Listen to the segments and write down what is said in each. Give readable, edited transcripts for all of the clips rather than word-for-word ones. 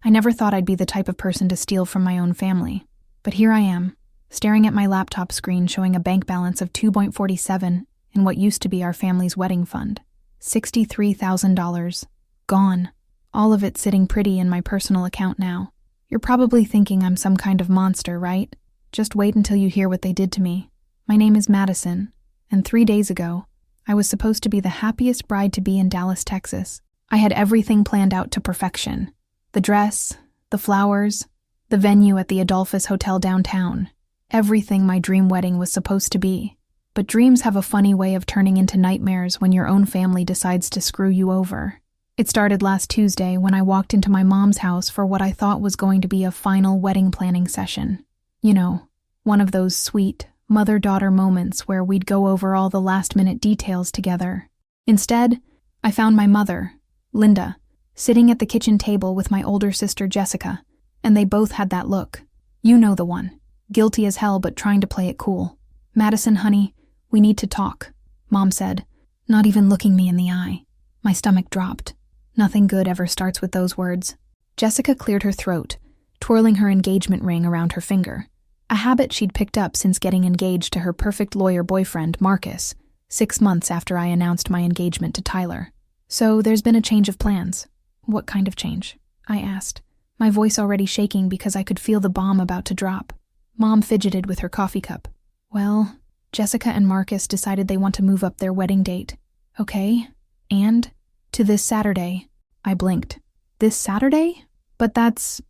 I never thought I'd be the type of person to steal from my own family. But here I am, staring at my laptop screen showing a bank balance of $2.47 in what used to be our family's wedding fund. $63,000. Gone. All of it sitting pretty in my personal account now. You're probably thinking I'm some kind of monster, right? Just wait until you hear what they did to me. My name is Madison, and 3 days ago, I was supposed to be the happiest bride-to-be in Dallas, Texas. I had everything planned out to perfection. The dress, the flowers, the venue at the Adolphus Hotel downtown. Everything my dream wedding was supposed to be. But dreams have a funny way of turning into nightmares when your own family decides to screw you over. It started last Tuesday when I walked into my mom's house for what I thought was going to be a final wedding planning session. You know, one of those sweet, mother-daughter moments where we'd go over all the last-minute details together. Instead, I found my mother, Linda, sitting at the kitchen table with my older sister Jessica, and they both had that look. You know the one. Guilty as hell but trying to play it cool. "Madison, honey, we need to talk," Mom said, not even looking me in the eye. My stomach dropped. Nothing good ever starts with those words. Jessica cleared her throat, twirling her engagement ring around her finger, a habit she'd picked up since getting engaged to her perfect lawyer boyfriend, Marcus, 6 months after I announced my engagement to Tyler. "So there's been a change of plans." "What kind of change?" I asked, my voice already shaking because I could feel the bomb about to drop. Mom fidgeted with her coffee cup. "Well, Jessica and Marcus decided they want to move up their wedding date." "Okay, and?" "To this Saturday." I blinked. "This Saturday? But that's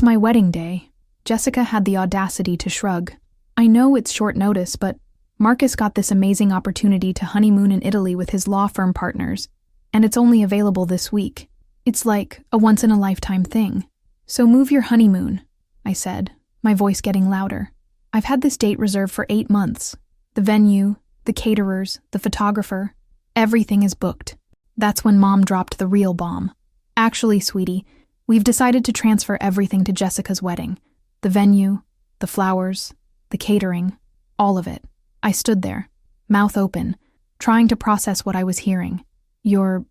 my wedding day." Jessica had the audacity to shrug. "I know it's short notice, but Marcus got this amazing opportunity to honeymoon in Italy with his law firm partners, and it's only available this week. It's like a once-in-a-lifetime thing. So move your honeymoon," I said, my voice getting louder. "I've had this date reserved for 8 months. The venue, the caterers, the photographer, everything is booked." That's when Mom dropped the real bomb. "Actually, sweetie, we've decided to transfer everything to Jessica's wedding. The venue, the flowers, the catering, all of it." I stood there, mouth open, trying to process what I was hearing. You're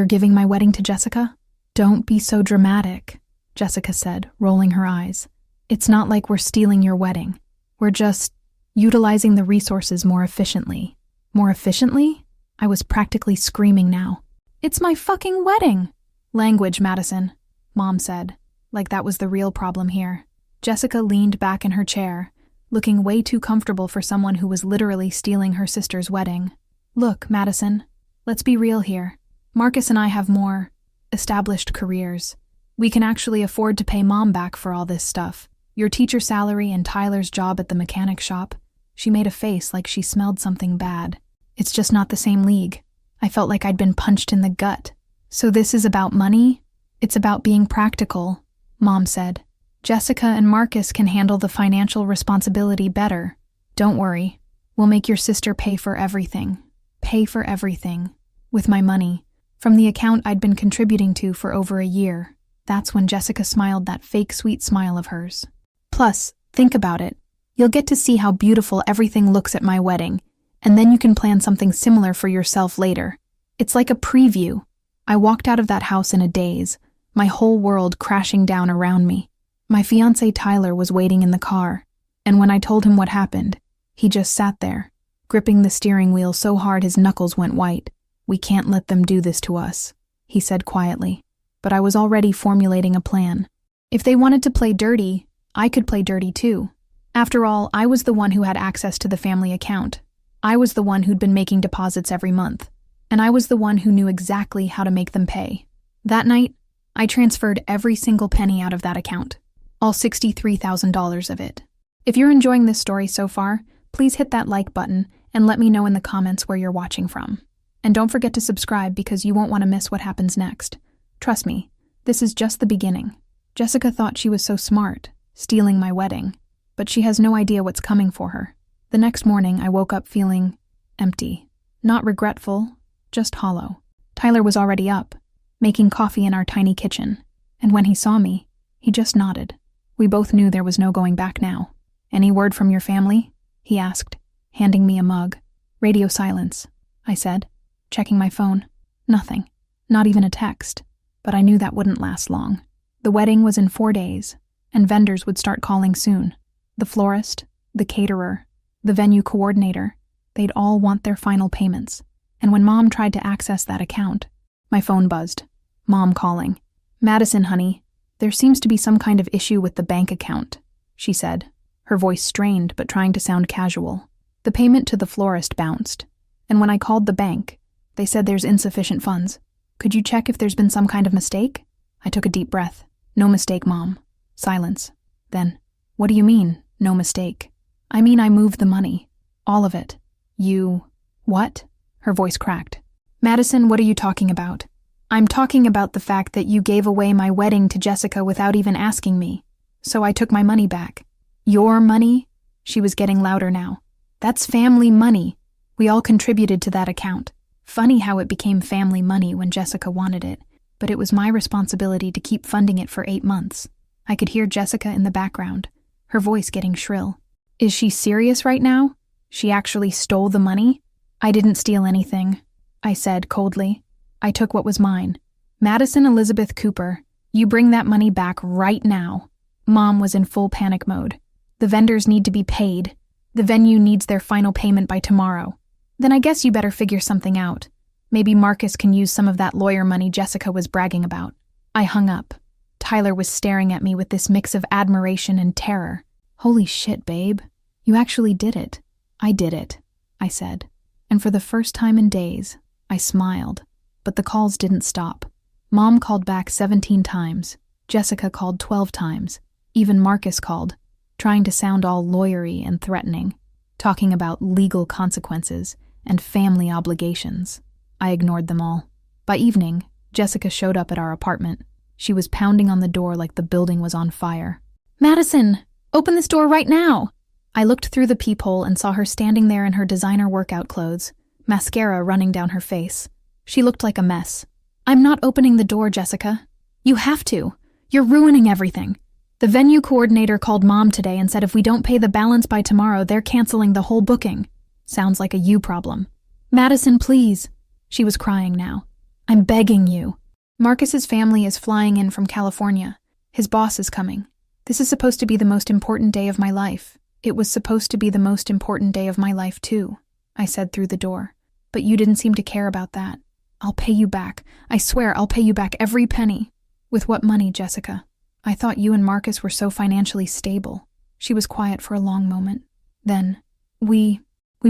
giving my wedding to Jessica?" "Don't be so dramatic," Jessica said, rolling her eyes. "It's not like we're stealing your wedding. We're just utilizing the resources more efficiently." "More efficiently?" I was practically screaming now. "It's my fucking wedding!" "Language, Madison," Mom said, like that was the real problem here. Jessica leaned back in her chair, looking way too comfortable for someone who was literally stealing her sister's wedding. "Look, Madison, let's be real here. Marcus and I have more established careers. We can actually afford to pay Mom back for all this stuff. Your teacher salary and Tyler's job at the mechanic shop." She made a face like she smelled something bad. "It's just not the same league." I felt like I'd been punched in the gut. "So this is about money?" "It's about being practical," Mom said. "Jessica and Marcus can handle the financial responsibility better. Don't worry. We'll make your sister pay for everything. Pay for everything. With my money. From the account I'd been contributing to for over a year." That's when Jessica smiled that fake sweet smile of hers. "Plus, think about it. You'll get to see how beautiful everything looks at my wedding, and then you can plan something similar for yourself later. It's like a preview." I walked out of that house in a daze, my whole world crashing down around me. My fiancé Tyler was waiting in the car, and when I told him what happened, he just sat there, gripping the steering wheel so hard his knuckles went white. "We can't let them do this to us," he said quietly, but I was already formulating a plan. If they wanted to play dirty, I could play dirty too. After all, I was the one who had access to the family account. I was the one who'd been making deposits every month, and I was the one who knew exactly how to make them pay. That night, I transferred every single penny out of that account, all $63,000 of it. If you're enjoying this story so far, please hit that like button and let me know in the comments where you're watching from. And don't forget to subscribe because you won't want to miss what happens next. Trust me, this is just the beginning. Jessica thought she was so smart, stealing my wedding, but she has no idea what's coming for her. The next morning, I woke up feeling empty. Not regretful, just hollow. Tyler was already up, making coffee in our tiny kitchen, and when he saw me, he just nodded. We both knew there was no going back now. "Any word from your family?" he asked, handing me a mug. "Radio silence," I said, checking my phone. Nothing, not even a text, but I knew that wouldn't last long. The wedding was in 4 days, and vendors would start calling soon. The florist, the caterer, the venue coordinator, they'd all want their final payments. And when Mom tried to access that account, my phone buzzed. Mom calling. "Madison, honey, there seems to be some kind of issue with the bank account," she said, her voice strained but trying to sound casual. "The payment to the florist bounced, and when I called the bank, they said there's insufficient funds. Could you check if there's been some kind of mistake?" I took a deep breath. "No mistake, Mom." Silence. Then, "What do you mean, no mistake?" "I mean I moved the money. All of it." "You... what?" Her voice cracked. "Madison, what are you talking about?" "I'm talking about the fact that you gave away my wedding to Jessica without even asking me. So I took my money back." "Your money?" She was getting louder now. "That's family money. We all contributed to that account. Funny how it became family money when Jessica wanted it, but it was my responsibility to keep funding it for 8 months. I could hear Jessica in the background, her voice getting shrill. "Is she serious right now? She actually stole the money?" "I didn't steal anything," I said coldly. "I took what was mine. Madison Elizabeth Cooper, you bring that money back right now." Mom was in full panic mode. "The vendors need to be paid. The venue needs their final payment by tomorrow." "Then I guess you better figure something out. Maybe Marcus can use some of that lawyer money Jessica was bragging about." I hung up. Tyler was staring at me with this mix of admiration and terror. "Holy shit, babe. You actually did it." "I did it," I said. And for the first time in days, I smiled. But the calls didn't stop. Mom called back 17 times. Jessica called 12 times. Even Marcus called, trying to sound all lawyery and threatening, talking about legal consequences and family obligations. I ignored them all. By evening, Jessica showed up at our apartment. She was pounding on the door like the building was on fire. "Madison, open this door right now!" I looked through the peephole and saw her standing there in her designer workout clothes, mascara running down her face. She looked like a mess. "I'm not opening the door, Jessica. You have to. You're ruining everything. The venue coordinator called Mom today and said if we don't pay the balance by tomorrow, they're canceling the whole booking." Sounds like a you problem. "Madison, please." She was crying now. "I'm begging you. Marcus's family is flying in from California. His boss is coming. This is supposed to be the most important day of my life. It was supposed to be the most important day of my life, too," I said through the door. "But you didn't seem to care about that. I'll pay you back. I swear I'll pay you back every penny." "With what money, Jessica? I thought you and Marcus were so financially stable." She was quiet for a long moment. Then, we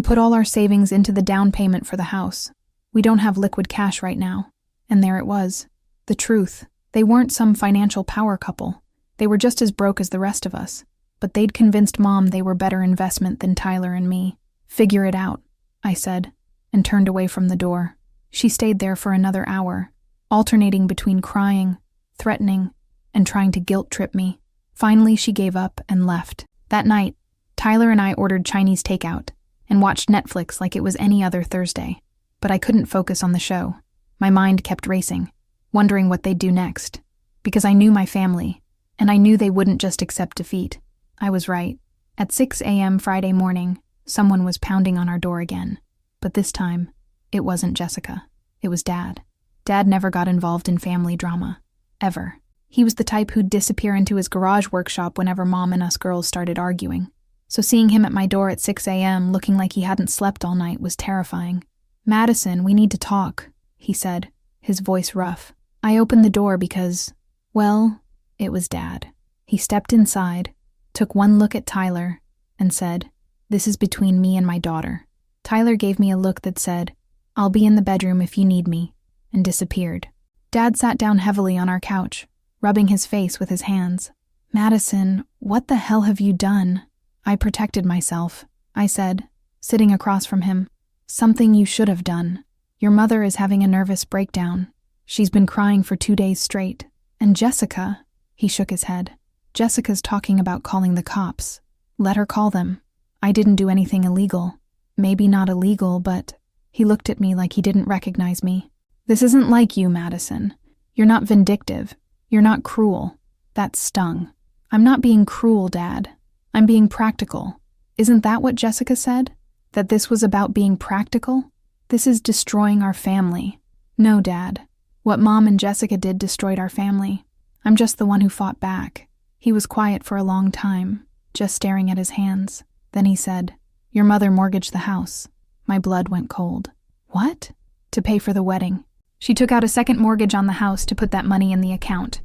put all our savings into the down payment for the house. We don't have liquid cash right now." And there it was. The truth. They weren't some financial power couple. They were just as broke as the rest of us. But they'd convinced Mom they were better investment than Tyler and me. "Figure it out," I said, and turned away from the door. She stayed there for another hour, alternating between crying, threatening, and trying to guilt-trip me. Finally, she gave up and left. That night, Tyler and I ordered Chinese takeout and watched Netflix like it was any other Thursday. But I couldn't focus on the show. My mind kept racing, wondering what they'd do next. Because I knew my family, and I knew they wouldn't just accept defeat. I was right. At 6 a.m. Friday morning, someone was pounding on our door again. But this time, it wasn't Jessica. It was Dad. Dad never got involved in family drama. Ever. He was the type who'd disappear into his garage workshop whenever Mom and us girls started arguing. So seeing him at my door at 6 a.m. looking like he hadn't slept all night was terrifying. "Madison, we need to talk," he said, his voice rough. I opened the door because, well, it was Dad. He stepped inside, took one look at Tyler, and said, "This is between me and my daughter." Tyler gave me a look that said, "I'll be in the bedroom if you need me," and disappeared. Dad sat down heavily on our couch, rubbing his face with his hands. "Madison, what the hell have you done?" "I protected myself," I said, sitting across from him. "Something you should have done. Your mother is having a nervous breakdown. She's been crying for 2 days straight. And Jessica," he shook his head. "Jessica's talking about calling the cops. Let her call them. I didn't do anything illegal. Maybe not illegal, but..." He looked at me like he didn't recognize me. "This isn't like you, Madison. You're not vindictive. You're not cruel." That stung. "I'm not being cruel, Dad. I'm being practical. Isn't that what Jessica said? That this was about being practical? This is destroying our family." "No, Dad. What Mom and Jessica did destroyed our family. I'm just the one who fought back." He was quiet for a long time, just staring at his hands. Then he said, "Your mother mortgaged the house." My blood went cold. "What?" "To pay for the wedding. She took out a second mortgage on the house to put that money in the account.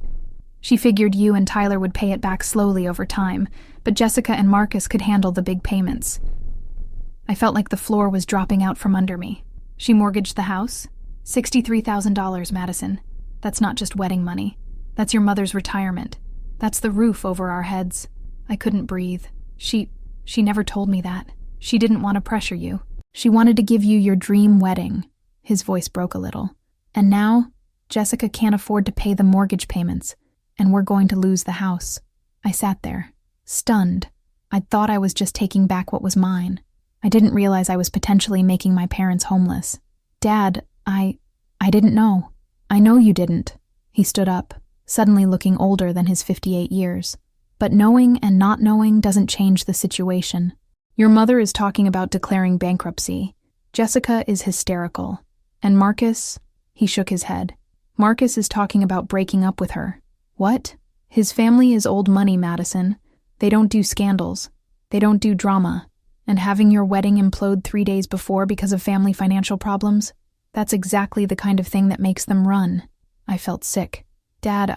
She figured you and Tyler would pay it back slowly over time, but Jessica and Marcus could handle the big payments." I felt like the floor was dropping out from under me. "She mortgaged the house? $63,000, Madison. That's not just wedding money. That's your mother's retirement. That's the roof over our heads." I couldn't breathe. She never told me that. She didn't want to pressure you. She wanted to give you your dream wedding." His voice broke a little. "And now, Jessica can't afford to pay the mortgage payments, and we're going to lose the house." I sat there, stunned. I thought I was just taking back what was mine. I didn't realize I was potentially making my parents homeless. "Dad, I didn't know." "I know you didn't." He stood up, suddenly looking older than his 58 years. "But knowing and not knowing doesn't change the situation. Your mother is talking about declaring bankruptcy. Jessica is hysterical. And Marcus," he shook his head, "Marcus is talking about breaking up with her." "What?" "His family is old money, Madison. They don't do scandals. They don't do drama. And having your wedding implode 3 days before because of family financial problems, that's exactly the kind of thing that makes them run." I felt sick. "Dad,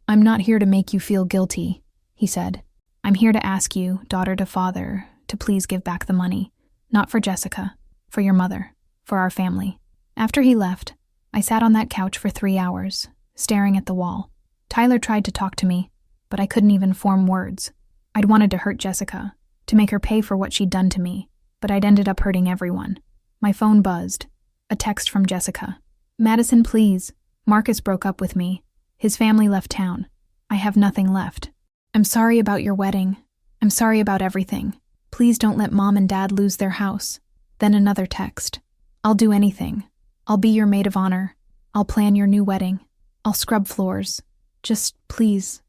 I'm not here to make you feel guilty," he said. "I'm here to ask you, daughter to father, to please give back the money. Not for Jessica, for your mother, for our family." After he left, I sat on that couch for 3 hours, staring at the wall. Tyler tried to talk to me, but I couldn't even form words. I'd wanted to hurt Jessica, to make her pay for what she'd done to me, but I'd ended up hurting everyone. My phone buzzed. A text from Jessica. "Madison, please. Marcus broke up with me. His family left town. I have nothing left. I'm sorry about your wedding. I'm sorry about everything. Please don't let Mom and Dad lose their house." Then another text. "I'll do anything. I'll be your maid of honor. I'll plan your new wedding. I'll scrub floors. Just please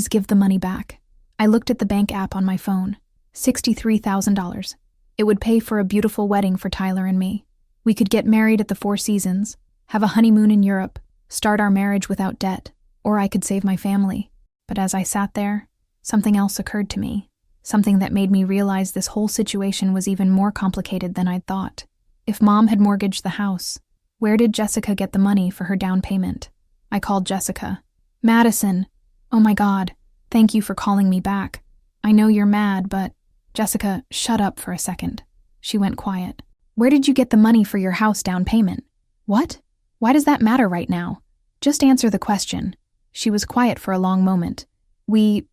give the money back." I looked at the bank app on my phone. $63,000. It would pay for a beautiful wedding for Tyler and me. We could get married at the Four Seasons, have a honeymoon in Europe, start our marriage without debt, or I could save my family. But as I sat there, something else occurred to me, something that made me realize this whole situation was even more complicated than I'd thought. If Mom had mortgaged the house, where did Jessica get the money for her down payment? I called Jessica. "Madison, oh my God, thank you for calling me back. I know you're mad, but..." "Jessica, shut up for a second." She went quiet. "Where did you get the money for your house down payment?" "What? Why does that matter right now? Just answer the question." She was quiet for a long moment. We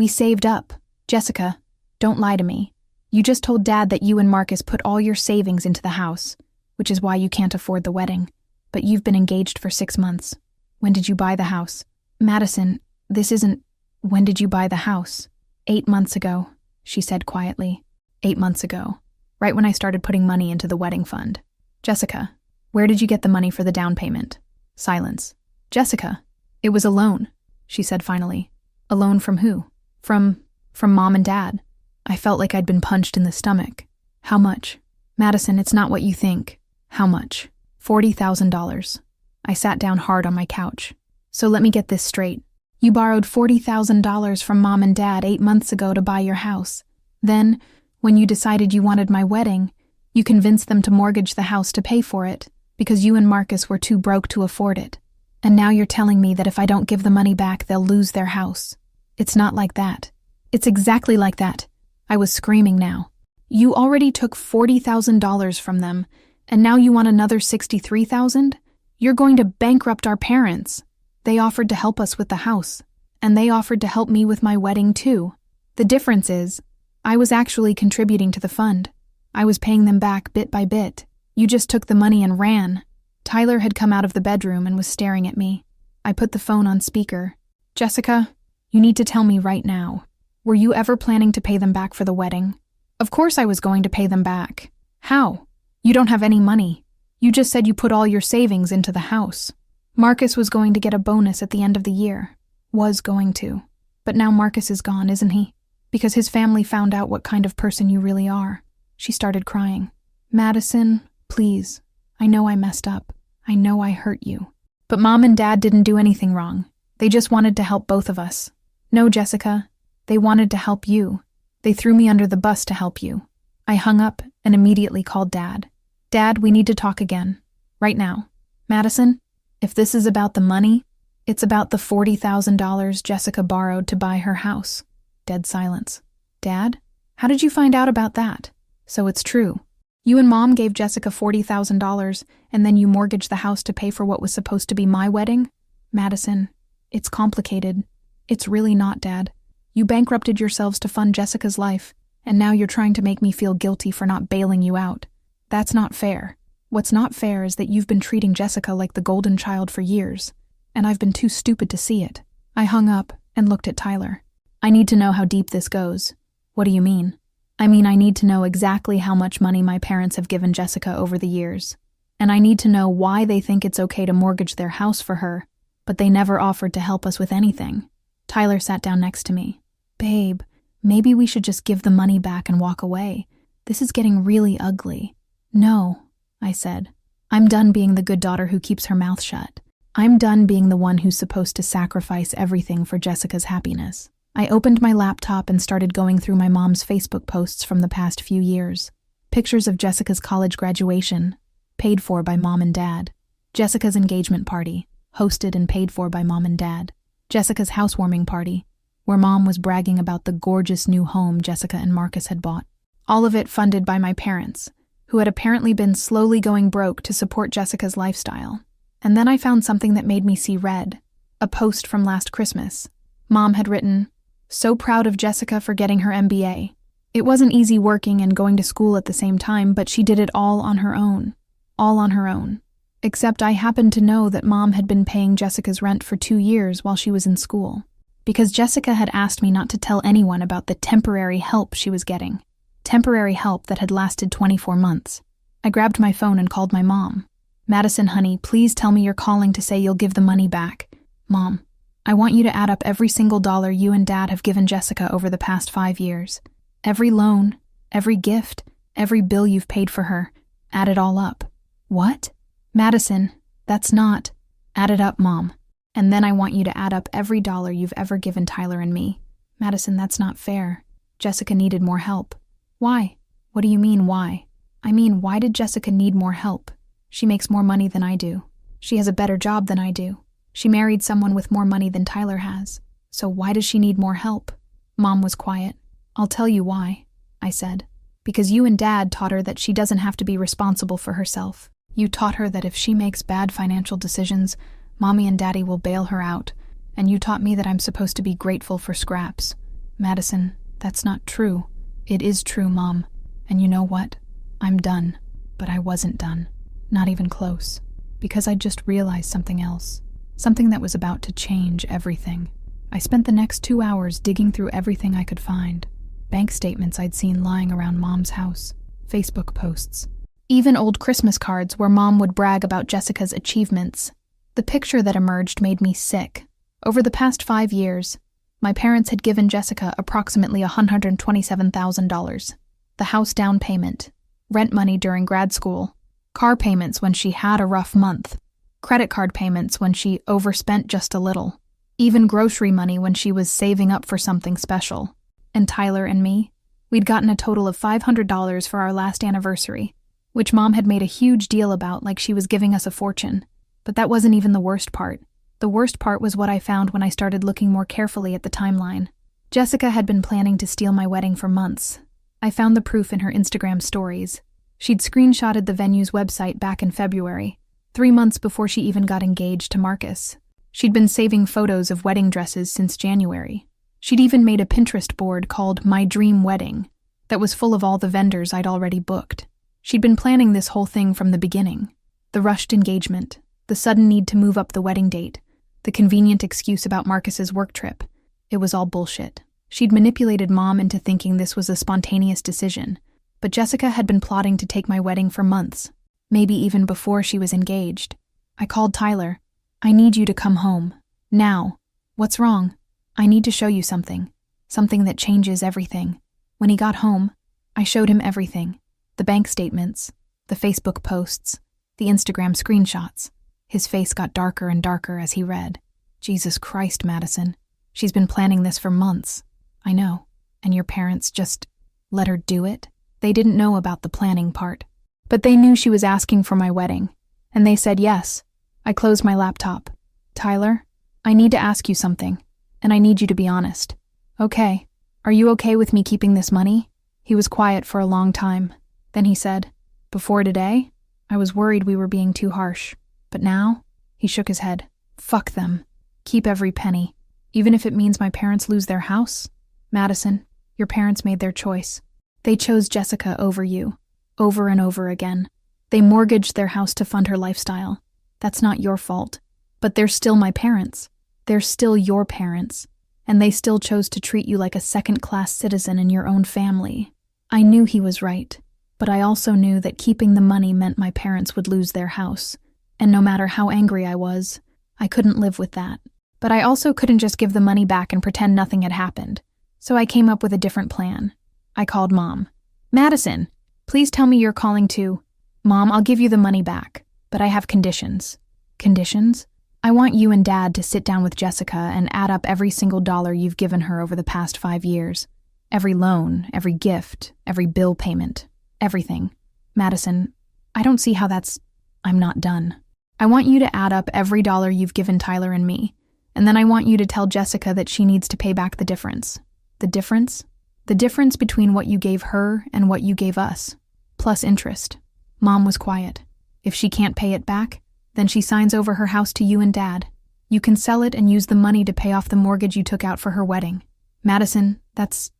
saved up." "Jessica, don't lie to me. You just told Dad that you and Marcus put all your savings into the house, which is why you can't afford the wedding. But you've been engaged for 6 months. When did you buy the house?" "Madison, this isn't..." "When did you buy the house?" 8 months ago," she said quietly. 8 months ago. Right when I started putting money into the wedding fund. "Jessica, where did you get the money for the down payment?" Silence. "Jessica, it was a loan," she said finally. "A loan from who?" From Mom and Dad." I felt like I'd been punched in the stomach. "How much?" "Madison, it's not what you think." "How much?" $40,000. I sat down hard on my couch. "So let me get this straight. You borrowed $40,000 from Mom and Dad 8 months ago to buy your house. Then, when you decided you wanted my wedding, you convinced them to mortgage the house to pay for it, because you and Marcus were too broke to afford it. And now you're telling me that if I don't give the money back, they'll lose their house. It's not like that. It's exactly like that." I was screaming now. "You already took $40,000 from them, and now you want another $63,000? You're going to bankrupt our parents. They offered to help us with the house, and they offered to help me with my wedding too. The difference is, I was actually contributing to the fund. I was paying them back bit by bit. You just took the money and ran." Tyler had come out of the bedroom and was staring at me. I put the phone on speaker. "Jessica, you need to tell me right now. Were you ever planning to pay them back for the wedding?" "Of course I was going to pay them back." "How? You don't have any money. You just said you put all your savings into the house." "Marcus was going to get a bonus at the end of the year. Was going to. But now Marcus is gone, isn't he? Because his family found out what kind of person you really are." She started crying. "Madison, please. I know I messed up. I know I hurt you. But Mom and Dad didn't do anything wrong. They just wanted to help both of us. No, Jessica, they wanted to help you. They threw me under the bus to help you. I hung up and immediately called Dad. Dad, we need to talk again. Right now. Madison, if this is about the money, it's about the $40,000 Jessica borrowed to buy her house. Dead silence. Dad, how did you find out about that? So it's true. You and Mom gave Jessica $40,000 and then you mortgaged the house to pay for what was supposed to be my wedding? Madison, it's complicated. It's really not, Dad. You bankrupted yourselves to fund Jessica's life, and now you're trying to make me feel guilty for not bailing you out. That's not fair. What's not fair is that you've been treating Jessica like the golden child for years, and I've been too stupid to see it. I hung up and looked at Tyler. I need to know how deep this goes. What do you mean? I need to know exactly how much money my parents have given Jessica over the years. And I need to know why they think it's okay to mortgage their house for her, but they never offered to help us with anything. Tyler sat down next to me. Babe, maybe we should just give the money back and walk away. This is getting really ugly. No, I said. I'm done being the good daughter who keeps her mouth shut. I'm done being the one who's supposed to sacrifice everything for Jessica's happiness. I opened my laptop and started going through my mom's Facebook posts from the past few years. Pictures of Jessica's college graduation, paid for by Mom and Dad. Jessica's engagement party, hosted and paid for by Mom and Dad. Jessica's housewarming party, where Mom was bragging about the gorgeous new home Jessica and Marcus had bought. All of it funded by my parents, who had apparently been slowly going broke to support Jessica's lifestyle. And then I found something that made me see red. A post from last Christmas. Mom had written, "So proud of Jessica for getting her MBA. It wasn't easy working and going to school at the same time, but she did it all on her own. All on her own. Except I happened to know that Mom had been paying Jessica's rent for 2 years while she was in school, because Jessica had asked me not to tell anyone about the temporary help she was getting. Temporary help that had lasted 24 months. I grabbed my phone and called my mom. Madison, honey, please tell me you're calling to say you'll give the money back. Mom, I want you to add up every single dollar you and Dad have given Jessica over the past 5 years. Every loan, every gift, every bill you've paid for her. Add it all up." What? Madison, that's not. Add it up, Mom. And then I want you to add up every dollar you've ever given Tyler and me. Madison, that's not fair. Jessica needed more help. Why? What do you mean, why? Why did Jessica need more help? She makes more money than I do. She has a better job than I do. She married someone with more money than Tyler has. So why does she need more help? Mom was quiet. I'll tell you why, I said. Because you and Dad taught her that she doesn't have to be responsible for herself. You taught her that if she makes bad financial decisions, Mommy and Daddy will bail her out. And you taught me that I'm supposed to be grateful for scraps. Madison, that's not true. It is true, Mom. And you know what? I'm done. But I wasn't done. Not even close. Because I just realized something else. Something that was about to change everything. I spent the next 2 hours digging through everything I could find. Bank statements I'd seen lying around Mom's house. Facebook posts. Even old Christmas cards where Mom would brag about Jessica's achievements. The picture that emerged made me sick. Over the past 5 years, my parents had given Jessica approximately $127,000. The house down payment, rent money during grad school, car payments when she had a rough month, credit card payments when she overspent just a little, even grocery money when she was saving up for something special. And Tyler and me, we'd gotten a total of $500 for our last anniversary, which Mom had made a huge deal about like she was giving us a fortune. But that wasn't even the worst part. The worst part was what I found when I started looking more carefully at the timeline. Jessica had been planning to steal my wedding for months. I found the proof in her Instagram stories. She'd screenshotted the venue's website back in February, 3 months before she even got engaged to Marcus. She'd been saving photos of wedding dresses since January. She'd even made a Pinterest board called My Dream Wedding that was full of all the vendors I'd already booked. She'd been planning this whole thing from the beginning. The rushed engagement, the sudden need to move up the wedding date, the convenient excuse about Marcus's work trip. It was all bullshit. She'd manipulated Mom into thinking this was a spontaneous decision, but Jessica had been plotting to take my wedding for months, maybe even before she was engaged. I called Tyler. I need you to come home. Now. What's wrong? I need to show you something. Something that changes everything. When he got home, I showed him everything. The bank statements, the Facebook posts, the Instagram screenshots. His face got darker and darker as he read. Jesus Christ, Madison. She's been planning this for months. I know. And your parents just let her do it? They didn't know about the planning part. But they knew she was asking for my wedding. And they said yes. I closed my laptop. Tyler, I need to ask you something. And I need you to be honest. Okay. Are you okay with me keeping this money? He was quiet for a long time. Then he said, Before today, I was worried we were being too harsh. But now? He shook his head. Fuck them. Keep every penny. Even if it means my parents lose their house? Madison, your parents made their choice. They chose Jessica over you. Over and over again. They mortgaged their house to fund her lifestyle. That's not your fault. But they're still my parents. They're still your parents. And they still chose to treat you like a second-class citizen in your own family. I knew he was right. But I also knew that keeping the money meant my parents would lose their house. And no matter how angry I was, I couldn't live with that. But I also couldn't just give the money back and pretend nothing had happened. So I came up with a different plan. I called Mom. Madison, please tell me you're calling too. Mom, I'll give you the money back, but I have conditions. Conditions? I want you and Dad to sit down with Jessica and add up every single dollar you've given her over the past 5 years. Every loan, every gift, every bill payment, everything. Madison, I don't see how I'm not done. I want you to add up every dollar you've given Tyler and me, and then I want you to tell Jessica that she needs to pay back the difference. The difference? The difference between what you gave her and what you gave us, plus interest. Mom was quiet. If she can't pay it back, then she signs over her house to you and Dad. You can sell it and use the money to pay off the mortgage you took out for her wedding. Madison, that's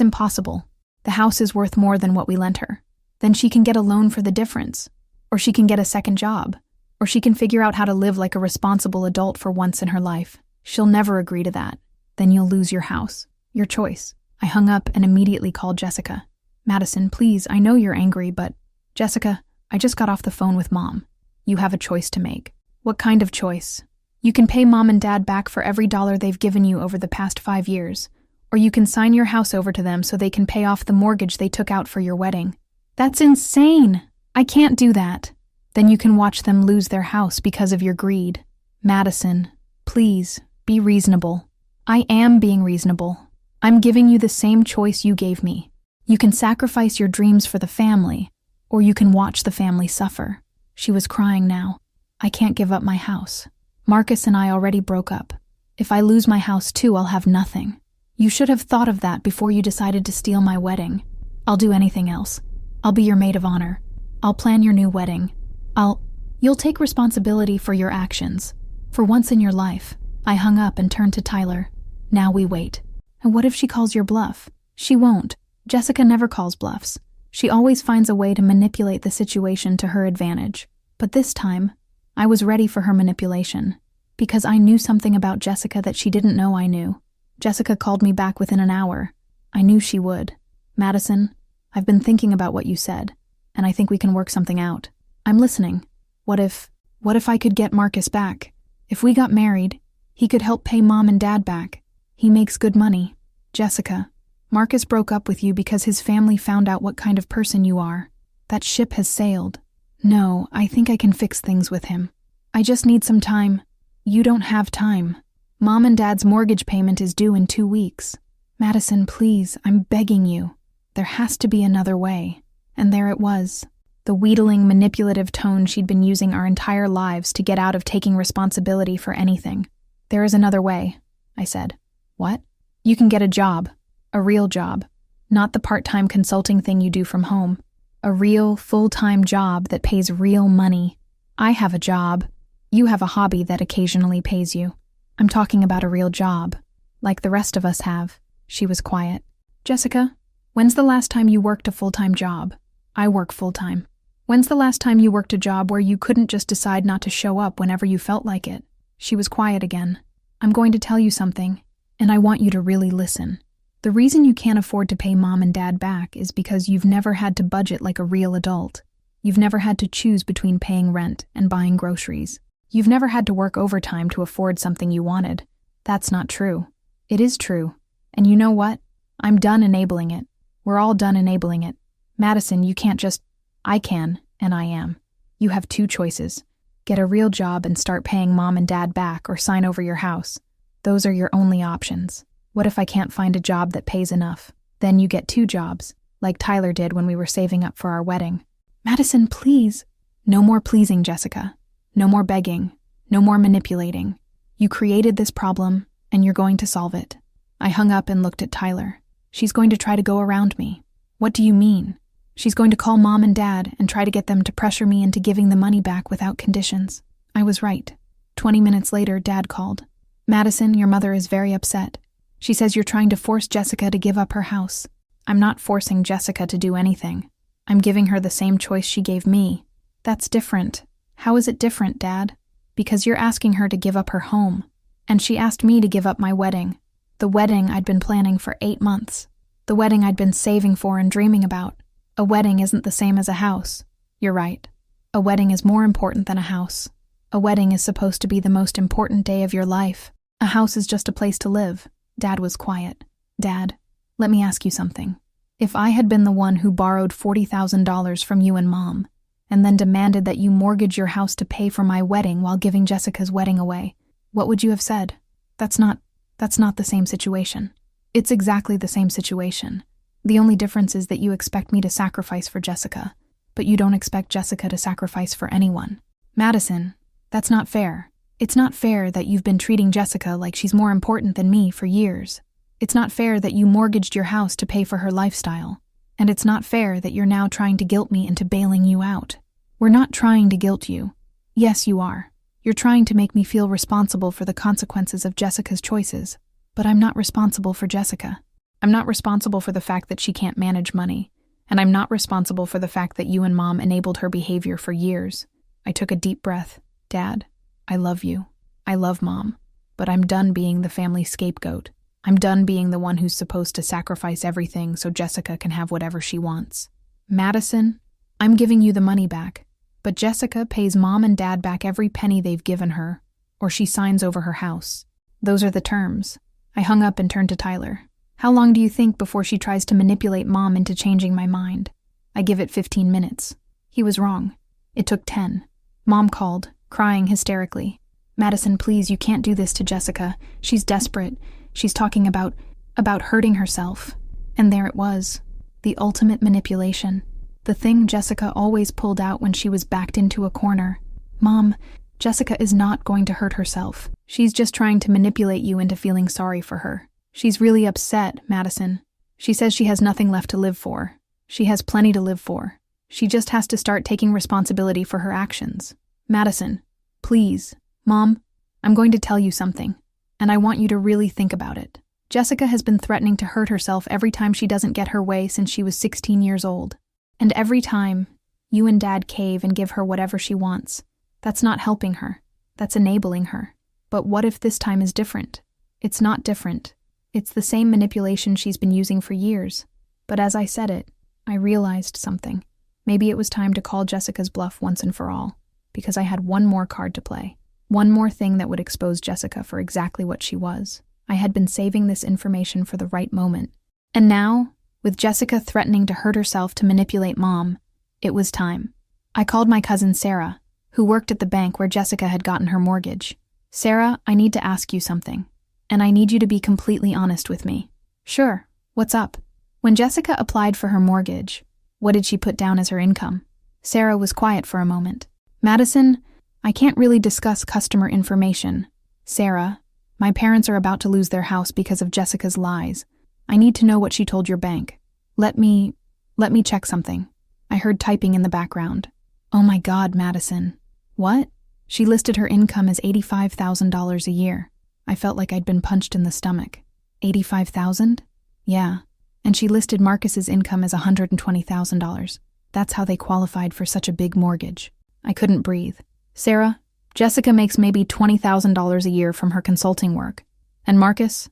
impossible. The house is worth more than what we lent her. Then she can get a loan for the difference. Or she can get a second job. Or she can figure out how to live like a responsible adult for once in her life. She'll never agree to that. Then you'll lose your house. Your choice. I hung up and immediately called Jessica. Madison, please, I know you're angry, but... Jessica, I just got off the phone with Mom. You have a choice to make. What kind of choice? You can pay Mom and Dad back for every dollar they've given you over the past 5 years. Or you can sign your house over to them so they can pay off the mortgage they took out for your wedding. That's insane! I can't do that. Then you can watch them lose their house because of your greed. Madison, please, be reasonable. I am being reasonable. I'm giving you the same choice you gave me. You can sacrifice your dreams for the family, or you can watch the family suffer. She was crying now. I can't give up my house. Marcus and I already broke up. If I lose my house too, I'll have nothing. You should have thought of that before you decided to steal my wedding. I'll do anything else. I'll be your maid of honor. I'll plan your new wedding. You'll take responsibility for your actions. For once in your life. I hung up and turned to Tyler. Now we wait. And what if she calls your bluff? She won't. Jessica never calls bluffs. She always finds a way to manipulate the situation to her advantage. But this time, I was ready for her manipulation. Because I knew something about Jessica that she didn't know I knew. Jessica called me back within an hour. I knew she would. Madison, I've been thinking about what you said, and I think we can work something out. I'm listening. What if I could get Marcus back? If we got married, he could help pay Mom and Dad back. He makes good money. Jessica, Marcus broke up with you because his family found out what kind of person you are. That ship has sailed. No, I think I can fix things with him. I just need some time. You don't have time. Mom and Dad's mortgage payment is due in 2 weeks. Madison, please, I'm begging you. There has to be another way. And there it was. The wheedling, manipulative tone she'd been using our entire lives to get out of taking responsibility for anything. There is another way, I said. What? You can get a job. A real job. Not the part-time consulting thing you do from home. A real, full-time job that pays real money. I have a job. You have a hobby that occasionally pays you. I'm talking about a real job. Like the rest of us have. She was quiet. Jessica, when's the last time you worked a full-time job? I work full-time. When's the last time you worked a job where you couldn't just decide not to show up whenever you felt like it? She was quiet again. I'm going to tell you something, and I want you to really listen. The reason you can't afford to pay Mom and Dad back is because you've never had to budget like a real adult. You've never had to choose between paying rent and buying groceries. You've never had to work overtime to afford something you wanted. That's not true. It is true. And you know what? I'm done enabling it. We're all done enabling it. Madison, you can't just... I can, and I am. You have 2 choices. Get a real job and start paying mom and dad back or sign over your house. Those are your only options. What if I can't find a job that pays enough? Then you get 2 jobs, like Tyler did when we were saving up for our wedding. Madison, please. No more pleasing, Jessica. No more begging. No more manipulating. You created this problem, and you're going to solve it. I hung up and looked at Tyler. She's going to try to go around me. What do you mean? She's going to call mom and dad and try to get them to pressure me into giving the money back without conditions. I was right. 20 minutes later, Dad called. Madison, your mother is very upset. She says you're trying to force Jessica to give up her house. I'm not forcing Jessica to do anything. I'm giving her the same choice she gave me. That's different. How is it different, Dad? Because you're asking her to give up her home. And she asked me to give up my wedding. The wedding I'd been planning for 8 months. The wedding I'd been saving for and dreaming about. A wedding isn't the same as a house. You're right. A wedding is more important than a house. A wedding is supposed to be the most important day of your life. A house is just a place to live. Dad was quiet. Dad, let me ask you something. If I had been the one who borrowed $40,000 from you and Mom, and then demanded that you mortgage your house to pay for my wedding while giving Jessica's wedding away, what would you have said? That's not the same situation. It's exactly the same situation. The only difference is that you expect me to sacrifice for Jessica, but you don't expect Jessica to sacrifice for anyone. Madison, that's not fair. It's not fair that you've been treating Jessica like she's more important than me for years. It's not fair that you mortgaged your house to pay for her lifestyle. And it's not fair that you're now trying to guilt me into bailing you out. We're not trying to guilt you. Yes, you are. You're trying to make me feel responsible for the consequences of Jessica's choices. But I'm not responsible for Jessica. I'm not responsible for the fact that she can't manage money. And I'm not responsible for the fact that you and Mom enabled her behavior for years. I took a deep breath. Dad, I love you. I love Mom. But I'm done being the family scapegoat. I'm done being the one who's supposed to sacrifice everything so Jessica can have whatever she wants. Madison, I'm giving you the money back. But Jessica pays Mom and Dad back every penny they've given her, or she signs over her house. Those are the terms. I hung up and turned to Tyler. How long do you think before she tries to manipulate Mom into changing my mind? I give it 15 minutes. He was wrong. It took 10. Mom called, crying hysterically. Madison, please, you can't do this to Jessica. She's desperate. She's talking about hurting herself. And there it was. The ultimate manipulation. The thing Jessica always pulled out when she was backed into a corner. Mom, Jessica is not going to hurt herself. She's just trying to manipulate you into feeling sorry for her. She's really upset, Madison. She says she has nothing left to live for. She has plenty to live for. She just has to start taking responsibility for her actions. Madison, please. Mom, I'm going to tell you something, and I want you to really think about it. Jessica has been threatening to hurt herself every time she doesn't get her way since she was 16 years old. And every time, you and Dad cave and give her whatever she wants. That's not helping her. That's enabling her. But what if this time is different? It's not different. It's the same manipulation she's been using for years. But as I said it, I realized something. Maybe it was time to call Jessica's bluff once and for all, because I had one more card to play. One more thing that would expose Jessica for exactly what she was. I had been saving this information for the right moment. And now, with Jessica threatening to hurt herself to manipulate Mom, it was time. I called my cousin Sarah, who worked at the bank where Jessica had gotten her mortgage. Sarah, I need to ask you something, and I need you to be completely honest with me. Sure, what's up? When Jessica applied for her mortgage, what did she put down as her income? Sarah was quiet for a moment. Madison, I can't really discuss customer information. Sarah, my parents are about to lose their house because of Jessica's lies. I need to know what she told your bank. Let me check something. I heard typing in the background. Oh my God, Madison. What? She listed her income as $85,000 a year. I felt like I'd been punched in the stomach. $85,000? Yeah. And she listed Marcus's income as $120,000. That's how they qualified for such a big mortgage. I couldn't breathe. Sarah, Jessica makes maybe $20,000 a year from her consulting work. And Marcus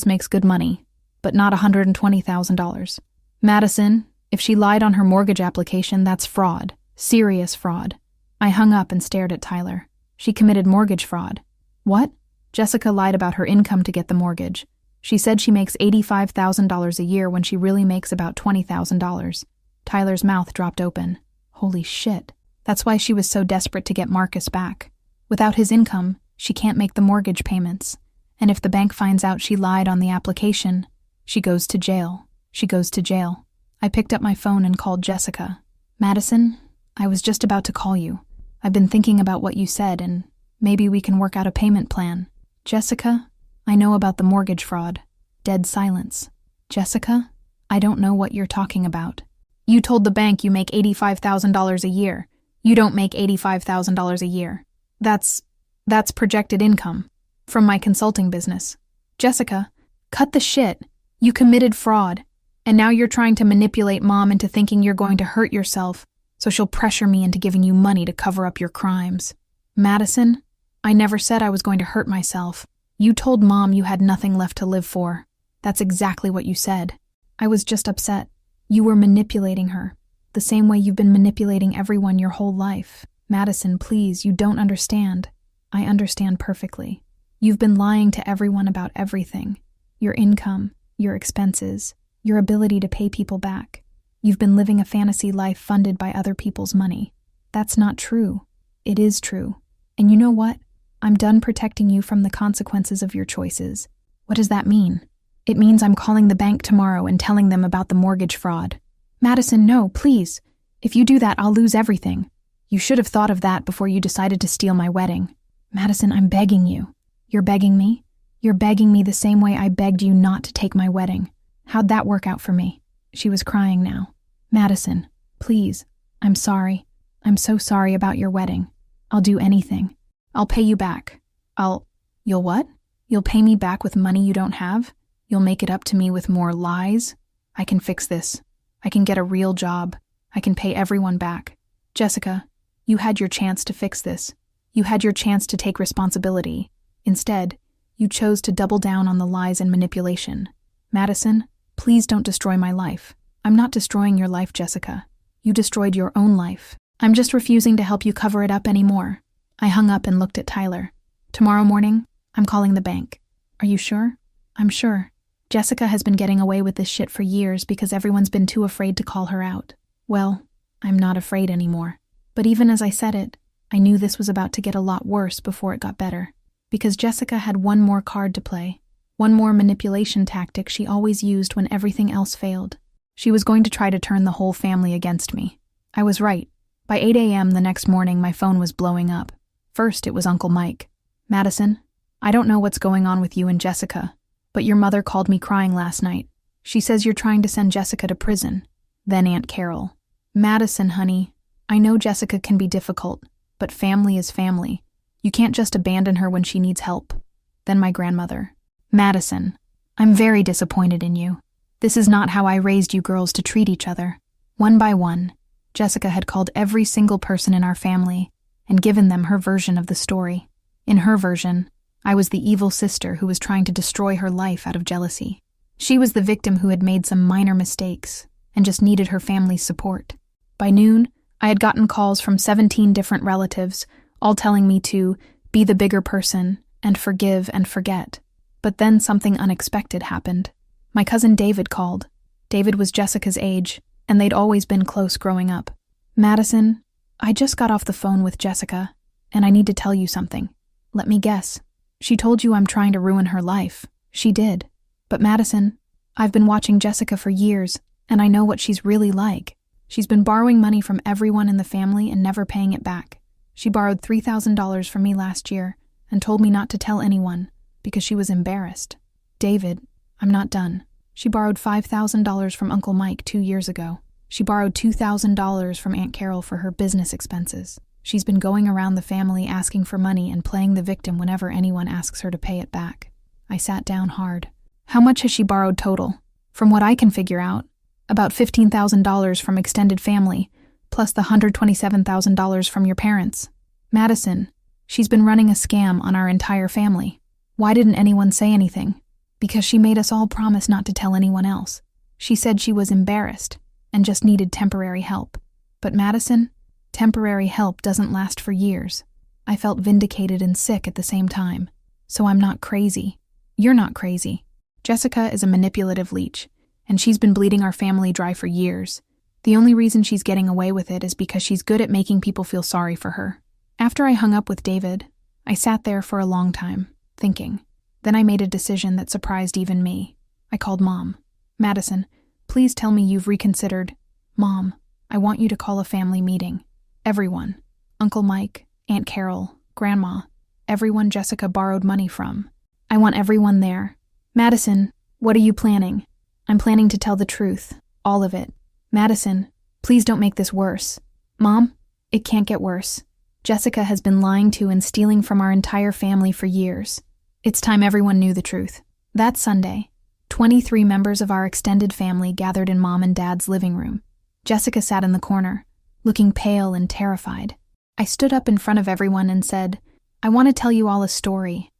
makes good money, but not $120,000. Madison, if she lied on her mortgage application, that's fraud. Serious fraud. I hung up and stared at Tyler. She committed mortgage fraud. What? Jessica lied about her income to get the mortgage. She said she makes $85,000 a year when she really makes about $20,000. Tyler's mouth dropped open. Holy shit. That's why she was so desperate to get Marcus back. Without his income, she can't make the mortgage payments. And if the bank finds out she lied on the application, she goes to jail. She goes to jail. I picked up my phone and called Jessica. Madison, I was just about to call you. I've been thinking about what you said, and maybe we can work out a payment plan. Jessica, I know about the mortgage fraud. Dead silence. Jessica, I don't know what you're talking about. You told the bank you make $85,000 a year. You don't make $85,000 a year. That's projected income from my consulting business. Jessica, cut the shit. You committed fraud, and now you're trying to manipulate Mom into thinking you're going to hurt yourself, so she'll pressure me into giving you money to cover up your crimes. Madison, I never said I was going to hurt myself. You told Mom you had nothing left to live for. That's exactly what you said. I was just upset. You were manipulating her, the same way you've been manipulating everyone your whole life. Madison, please, you don't understand. I understand perfectly. You've been lying to everyone about everything. Your income, your expenses, your ability to pay people back. You've been living a fantasy life funded by other people's money. That's not true. It is true. And you know what? I'm done protecting you from the consequences of your choices. What does that mean? It means I'm calling the bank tomorrow and telling them about the mortgage fraud. Madison, no, please. If you do that, I'll lose everything. You should have thought of that before you decided to steal my wedding. Madison, I'm begging you. You're begging me? You're begging me the same way I begged you not to take my wedding. How'd that work out for me? She was crying now. Madison, please. I'm sorry. I'm so sorry about your wedding. I'll do anything. I'll pay you back. You'll what? You'll pay me back with money you don't have? You'll make it up to me with more lies? I can fix this. I can get a real job. I can pay everyone back. Jessica, you had your chance to fix this. You had your chance to take responsibility. Instead, you chose to double down on the lies and manipulation. Madison, please don't destroy my life. I'm not destroying your life, Jessica. You destroyed your own life. I'm just refusing to help you cover it up anymore. I hung up and looked at Tyler. Tomorrow morning, I'm calling the bank. Are you sure? I'm sure. Jessica has been getting away with this shit for years because everyone's been too afraid to call her out. Well, I'm not afraid anymore. But even as I said it, I knew this was about to get a lot worse before it got better. Because Jessica had one more card to play, one more manipulation tactic she always used when everything else failed. She was going to try to turn the whole family against me. I was right. By 8 a.m. the next morning, my phone was blowing up. First, it was Uncle Mike. Madison, I don't know what's going on with you and Jessica, but your mother called me crying last night. She says you're trying to send Jessica to prison. Then Aunt Carol. Madison, honey, I know Jessica can be difficult, but family is family. You can't just abandon her when she needs help. Then my grandmother. Madison, I'm very disappointed in you. This is not how I raised you girls to treat each other. One by one, Jessica had called every single person in our family and given them her version of the story. In her version, I was the evil sister who was trying to destroy her life out of jealousy. She was the victim who had made some minor mistakes and just needed her family's support. By noon, I had gotten calls from 17 different relatives, all telling me to be the bigger person and forgive and forget. But then something unexpected happened. My cousin David called. David was Jessica's age, and they'd always been close growing up. Madison, I just got off the phone with Jessica, and I need to tell you something. Let me guess. She told you I'm trying to ruin her life. She did. But Madison, I've been watching Jessica for years, and I know what she's really like. She's been borrowing money from everyone in the family and never paying it back. She borrowed $3,000 from me last year and told me not to tell anyone because she was embarrassed. David, I'm not done. She borrowed $5,000 from Uncle Mike 2 years ago. She borrowed $2,000 from Aunt Carol for her business expenses. She's been going around the family asking for money and playing the victim whenever anyone asks her to pay it back. I sat down hard. How much has she borrowed total? From what I can figure out, about $15,000 from extended family, plus the $127,000 from your parents. Madison, she's been running a scam on our entire family. Why didn't anyone say anything? Because she made us all promise not to tell anyone else. She said she was embarrassed and just needed temporary help. But Madison, temporary help doesn't last for years. I felt vindicated and sick at the same time. So I'm not crazy. You're not crazy. Jessica is a manipulative leech, and she's been bleeding our family dry for years. The only reason she's getting away with it is because she's good at making people feel sorry for her. After I hung up with David, I sat there for a long time, thinking. Then I made a decision that surprised even me. I called Mom. Madison, please tell me you've reconsidered. Mom, I want you to call a family meeting. Everyone. Uncle Mike, Aunt Carol, Grandma, everyone Jessica borrowed money from. I want everyone there. Madison, what are you planning? I'm planning to tell the truth, all of it. Madison, please don't make this worse. Mom, it can't get worse. Jessica has been lying to and stealing from our entire family for years. It's time everyone knew the truth. That Sunday, 23 members of our extended family gathered in Mom and Dad's living room. Jessica sat in the corner, looking pale and terrified. I stood up in front of everyone and said, I want to tell you all a story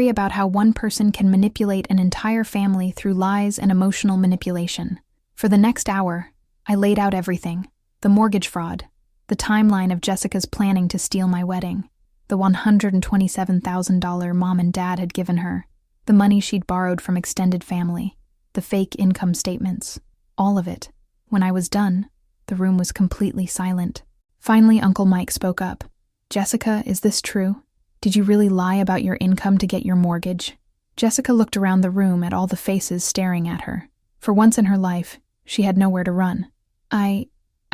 about how one person can manipulate an entire family through lies and emotional manipulation. For the next hour, I laid out everything: the mortgage fraud, the timeline of Jessica's planning to steal my wedding, the $127,000 Mom and Dad had given her, the money she'd borrowed from extended family, the fake income statements, all of it. When I was done, the room was completely silent. Finally, Uncle Mike spoke up. Jessica, is this true? Did you really lie about your income to get your mortgage? Jessica looked around the room at all the faces staring at her. For once in her life, she had nowhere to run. I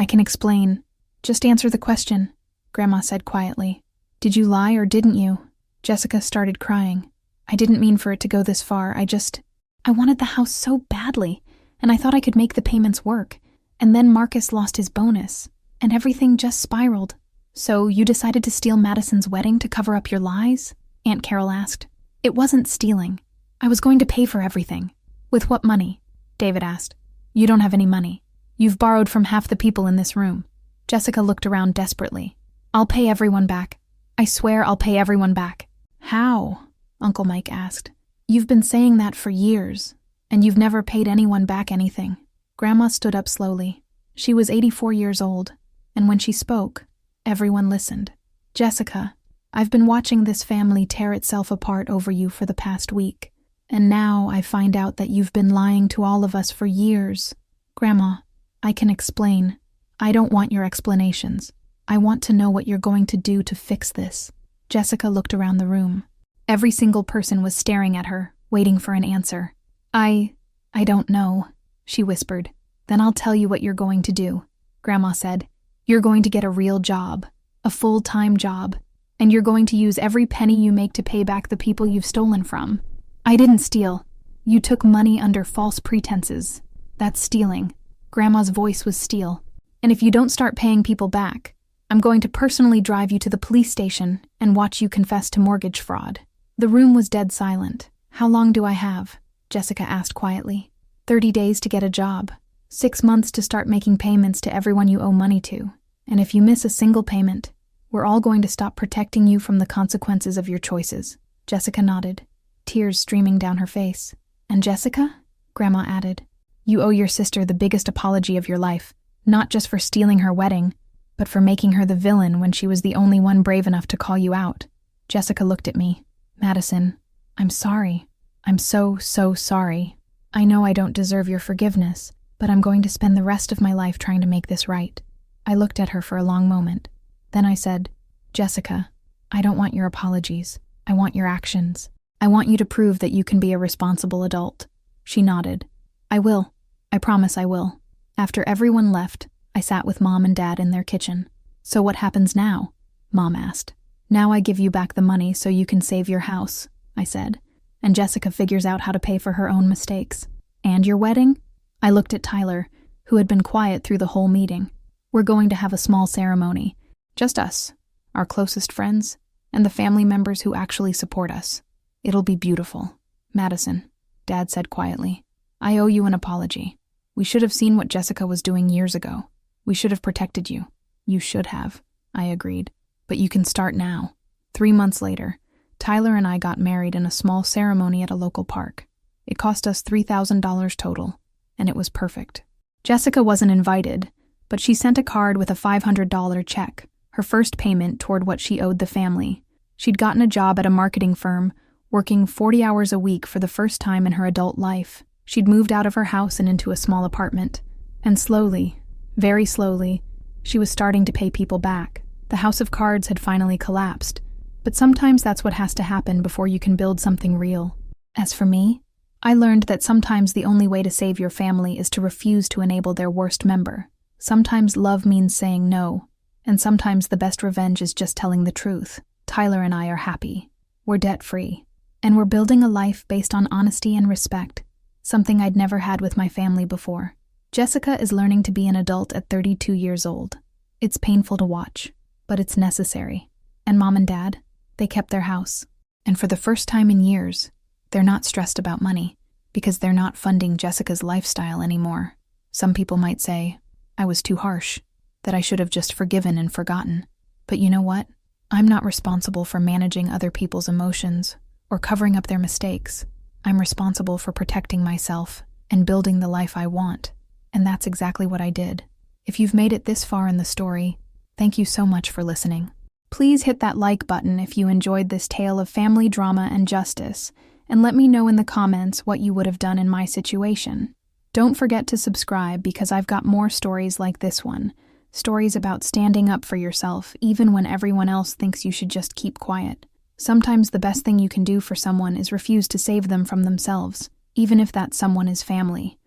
can explain. Just answer the question, Grandma said quietly. Did you lie or didn't you? Jessica started crying. I didn't mean for it to go this far. I wanted the house so badly, and I thought I could make the payments work. And then Marcus lost his bonus, and everything just spiraled. So you decided to steal Madison's wedding to cover up your lies? Aunt Carol asked. It wasn't stealing. I was going to pay for everything. With what money? David asked. You don't have any money. You've borrowed from half the people in this room. Jessica looked around desperately. I'll pay everyone back. I swear I'll pay everyone back. How? Uncle Mike asked. You've been saying that for years, and you've never paid anyone back anything. Grandma stood up slowly. She was 84 years old, and when she spoke, everyone listened. Jessica, I've been watching this family tear itself apart over you for the past week, and now I find out that you've been lying to all of us for years. Grandma, I can explain. I don't want your explanations. I want to know what you're going to do to fix this. Jessica looked around the room. Every single person was staring at her, waiting for an answer. I don't know, she whispered. Then I'll tell you what you're going to do, Grandma said. You're going to get a real job, a full-time job, and you're going to use every penny you make to pay back the people you've stolen from. I didn't steal. You took money under false pretenses. That's stealing. Grandma's voice was steel. And if you don't start paying people back, I'm going to personally drive you to the police station and watch you confess to mortgage fraud. The room was dead silent. How long do I have? Jessica asked quietly. 30 days to get a job. 6 months to start making payments to everyone you owe money to. And if you miss a single payment, we're all going to stop protecting you from the consequences of your choices. Jessica nodded, tears streaming down her face. And Jessica? Grandma added. You owe your sister the biggest apology of your life, not just for stealing her wedding, but for making her the villain when she was the only one brave enough to call you out. Jessica looked at me. Madison, I'm sorry. I'm so sorry. I know I don't deserve your forgiveness, but I'm going to spend the rest of my life trying to make this right. I looked at her for a long moment. Then I said, Jessica, I don't want your apologies. I want your actions. I want you to prove that you can be a responsible adult. She nodded. I will. I promise I will. After everyone left, I sat with Mom and Dad in their kitchen. So what happens now? Mom asked. Now I give you back the money so you can save your house, I said. And Jessica figures out how to pay for her own mistakes. And your wedding? I looked at Tyler, who had been quiet through the whole meeting. We're going to have a small ceremony. Just us, our closest friends, and the family members who actually support us. It'll be beautiful. Madison, Dad said quietly, I owe you an apology. We should have seen what Jessica was doing years ago. We should have protected you. You should have, I agreed. But you can start now. 3 months later, Tyler and I got married in a small ceremony at a local park. It cost us $3,000 total, and it was perfect. Jessica wasn't invited, but she sent a card with a $500 check, her first payment toward what she owed the family. She'd gotten a job at a marketing firm, working 40 hours a week for the first time in her adult life. She'd moved out of her house and into a small apartment. And slowly, Very slowly, she was starting to pay people back. The house of cards had finally collapsed, but sometimes that's what has to happen before you can build something real. As for me, I learned that sometimes the only way to save your family is to refuse to enable their worst member. Sometimes love means saying no, and sometimes the best revenge is just telling the truth. Tyler and I are happy. We're debt-free, and we're building a life based on honesty and respect, something I'd never had with my family before. Jessica is learning to be an adult at 32 years old. It's painful to watch, but it's necessary. And Mom and Dad, they kept their house. And for the first time in years, they're not stressed about money, because they're not funding Jessica's lifestyle anymore. Some people might say, I was too harsh, that I should have just forgiven and forgotten. But you know what? I'm not responsible for managing other people's emotions or covering up their mistakes. I'm responsible for protecting myself and building the life I want. And that's exactly what I did. If you've made it this far in the story, thank you so much for listening. Please hit that like button if you enjoyed this tale of family drama and justice, and let me know in the comments what you would have done in my situation. Don't forget to subscribe because I've got more stories like this one, stories about standing up for yourself even when everyone else thinks you should just keep quiet. Sometimes the best thing you can do for someone is refuse to save them from themselves, even if that someone is family.